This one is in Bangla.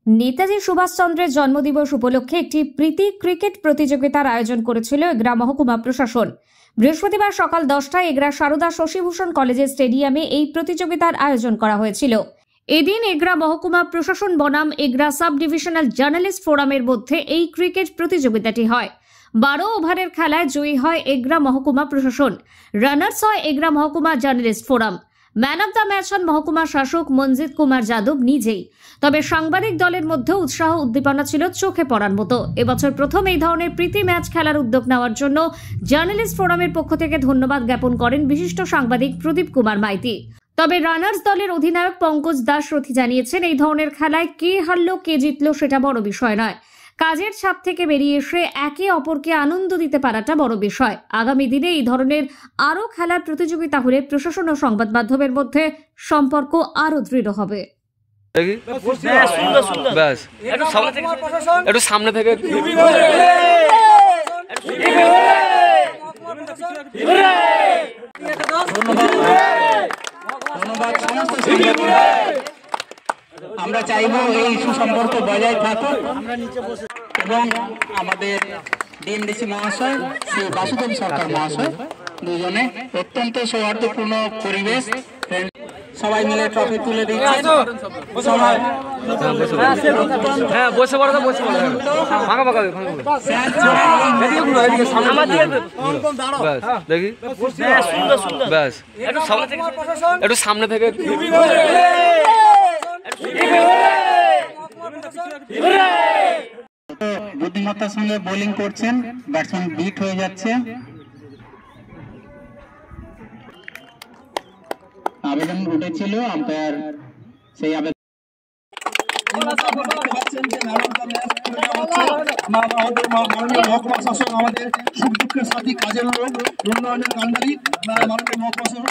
নেতাজি সুভাষচন্দ্রের জন্মদিবস উপলক্ষে একটি প্রীতি ক্রিকেট প্রতিযোগিতার আয়োজন করেছিল এগরা মহকুমা প্রশাসন। বৃহস্পতিবার সকাল 10টায় এগরা সারদা শশীভূষণ কলেজের স্টেডিয়ামে এই প্রতিযোগিতার আয়োজন করা হয়েছিল। এদিন এগরা মহকুমা প্রশাসন বনাম এগরা সাব ডিভিশনাল জার্নালিস্ট ফোরামের মধ্যে এই ক্রিকেট প্রতিযোগিতাটি হয়। 12 ওভারের খেলায় জয়ী হয় এগরা মহকুমা প্রশাসন, রানার্স হয় এগরা মহকুমা journalist forum. Man of the match হন মহকুমা শাসক মঞ্জিত কুমার যাদব নিজেই। তবে সাংবাদিক দলের মধ্যে উৎসাহ উদ্দীপনা ছিল চোখে পড়ার মতো। এবছর প্রথম এই ধরনের প্রীতি ম্যাচ খেলার উদ্যোগ নেওয়ার জন্য জার্নালিস্ট ফোরামের পক্ষ থেকে ধন্যবাদ জ্ঞাপন করেন বিশিষ্ট সাংবাদিক প্রদীপ কুমার মাইতি। তবে রানার্স দলের অধিনায়ক পঙ্কজ দাস রথি জানিয়েছেন, এই ধরনের খেলায় কে হারলো কে জিতলো সেটা বড় বিষয় নয়, কাজের চাপ থেকে বেরিয়ে এসে একে অপরকে আনন্দ দিতে পারাটা বড় বিষয়। আগামী দিনে এই ধরনের আরো খেলার প্রতিযোগিতা হলে প্রশাসন ও সংবাদ মাধ্যমের মধ্যে সম্পর্ক আরো দৃঢ় হবে। একটু সামনে থেকে আমরা চাইব এই সুসম্পর্ক বজায় থাকুক এবং আমাদের ডিএমডিসি মহাশয় শ্রী বাসুদেব সরকার মহাশয় দুজনে অত্যন্ত সৌহার্দ্যপূর্ণ পরিবেশ, সবাই মিলে ট্রফি তুলে দিচ্ছে। বসে পড়ো, ফাঁকা ফাঁকা দেখি ব্যাস, একটু সামনে থেকে বুদ্ধিমত্তার সঙ্গে বোলিং করছেন, ব্যাটসম্যান বিট হয়ে যাচ্ছে। আবেদন উঠেছিল, আম্পায়ার সেই আবেদন মহকুমা শাসক আমাদের সুখ দুঃখের সাথী, কাজের লোক, উন্নয়নের কান্ডারি মাননীয় মহকুমা শাসক